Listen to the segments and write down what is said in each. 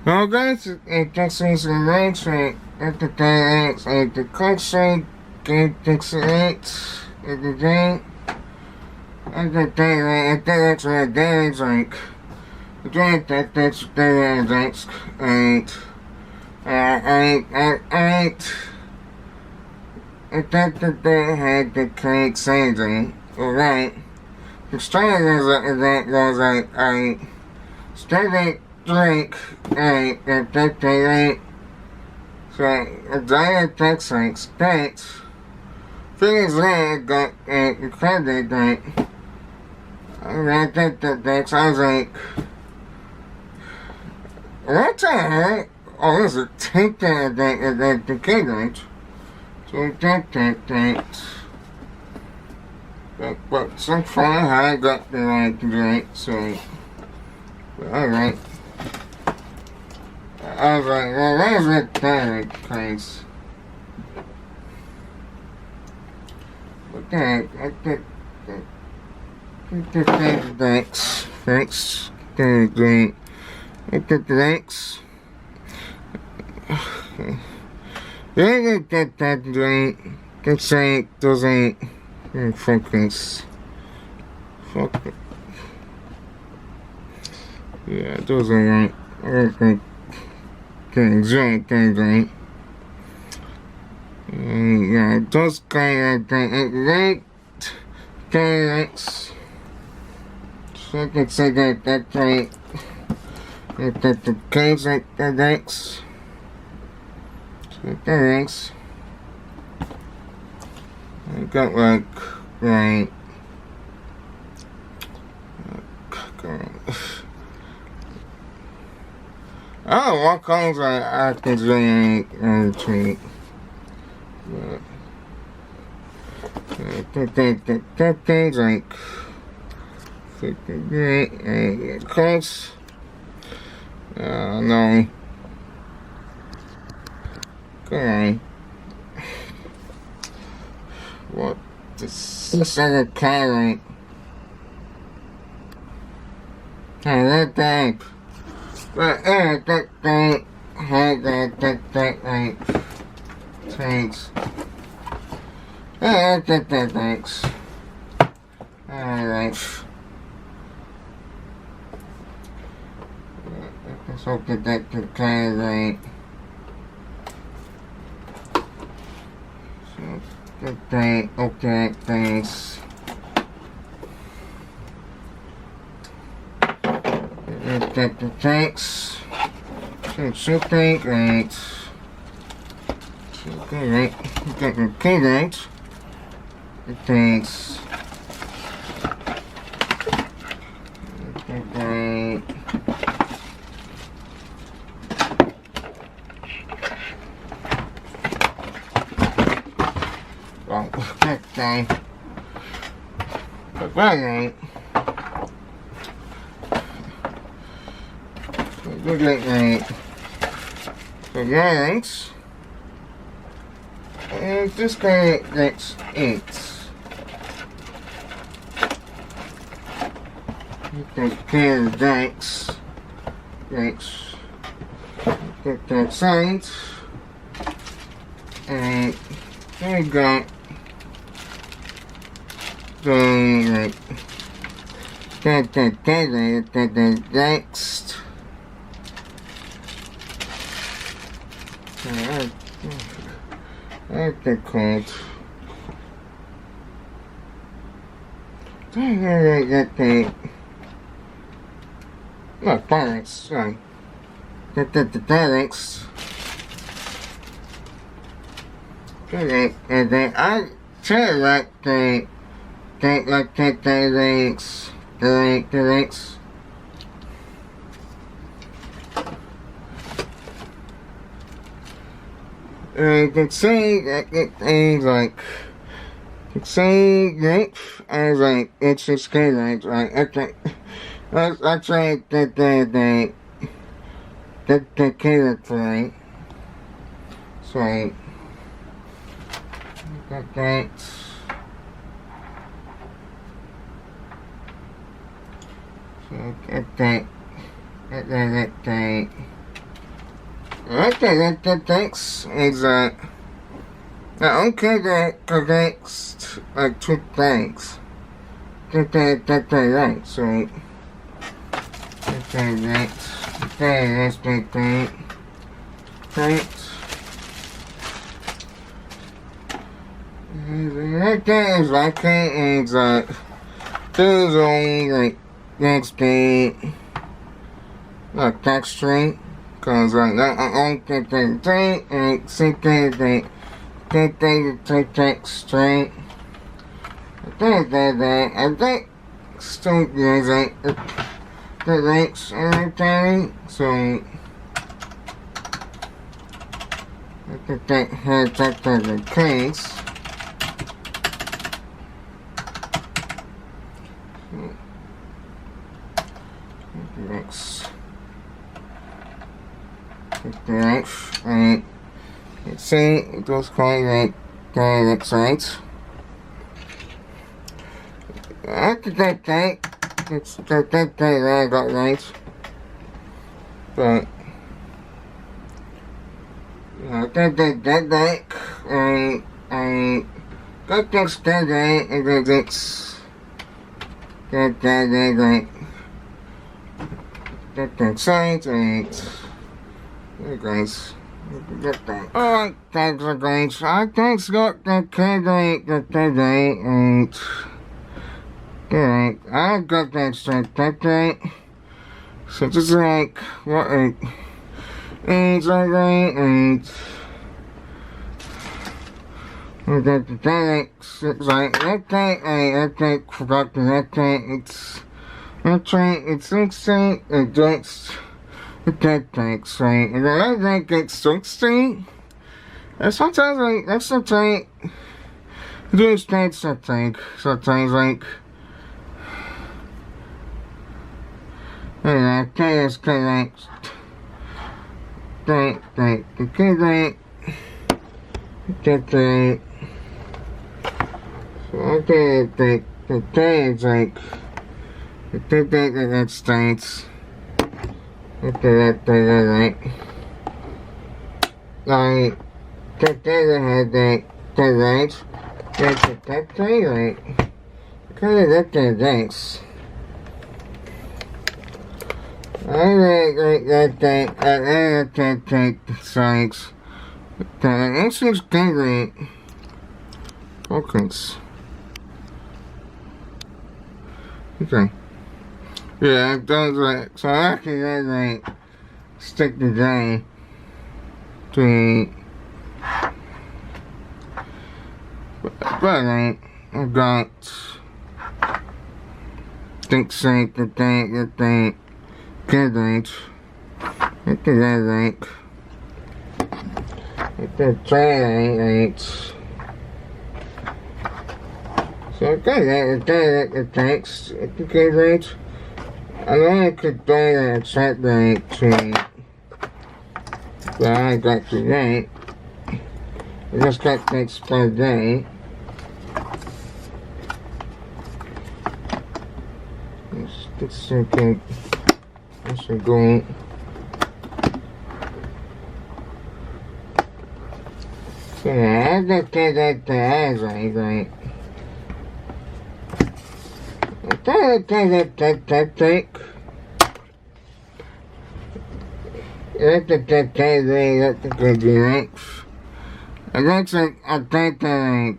Well, guys, this is the range at the dance at the Corsair K68 at the day. At the day, at the day, like, again, that's the dance, and, at that day had the K68, alright. The story is that was I started drink that day, so a diet text like spent. Things later got credit that I read that I was like, what the heck? Oh, is it take the kid so that. But so far I got the right to drink, so alright. I was like, well, where's that direct place? What the heck? I did the thanks. The drink. I did the thanks. Then I did that drink. Can say it doesn't focus. Fuck it. Yeah, it doesn't right. I don't think drink anything. Yeah, those kind of things. Thanks. So I can say that right. That the case like the next. So thanks. I got like right. Oh, what colors I can drink and treat. That thing's like 58 close. No. Okay. What? This is a carrot. Hey, that thing. But that thing had that like thanks. That thanks. Alright. Let's hope that kind of like. So that thing, okay, thanks. The thanks. So thank right. Okay, right. Okay, right. The thanks. Okay. Well, that thing. But right. Look at that. So thanks. And this guy that's it. Take care of thanks. Thanks. Get that side. And there we go. So like that next. That's the code. That thing. No, thanks, sorry. Thanks. Okay, and then I tell like the links. The links. You can say that things like say that as like it's just kind of like okay. I say that the character right. So that so that Okay, that takes is okay, that connects like two things. That right, so that's the thing. Thanks. That is okay, is there's only like next day like text string. Cause like that I don't get that thing and see that text string. I think still using the links and everything, so I think that has that the case. Next, and let's see it was kind of like the sides. After that day, it's that I got right, but that day, I got this day, and then it's that day like that side, and hey guys. Oh, thanks guys. I thanks got that day, and alright, I got that straight that day. So just like what it is alright, and that the day it's like that day I forgot that day it's okay, it's 16 and that's that takes right, and I think it's 16. And sometimes like that's the thing. Do states I think sometimes like. And I tell us correct. That so I think the day is like that states that like that had that right that day like kinda that thanks. I like that sides. That actually great. Focus. Okay. Yeah, it does like so I can like stick the day to but I got think sake the thing good right. It is like the tray right. So okay, the text it's good right. I know I could do that set right to but I got to right. I just got next per day. It's okay. That's a go. So I have to that as right. That take. That's the good right. And that's like I think that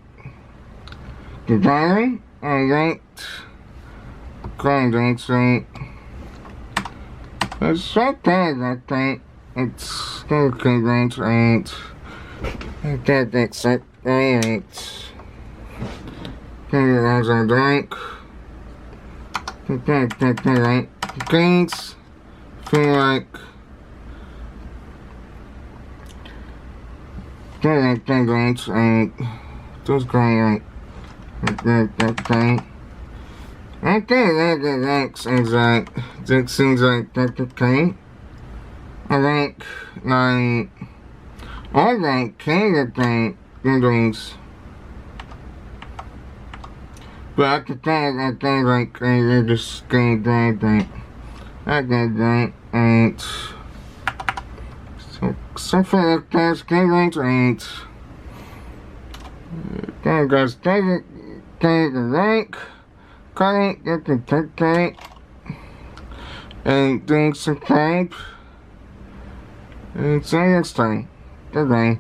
the diary I liked right. It's so bad I think it's still good right. That except right. As I drink. That right. Things feel like that right. Those guys that thing. I think that is like that seems like that's okay. I like all that kind of thing things. But at the time I think like they just gave that I did that and so Something that's getting late. There goes take the lake. Cut it, get the tape. And drink some tape. And see you next time. Good day.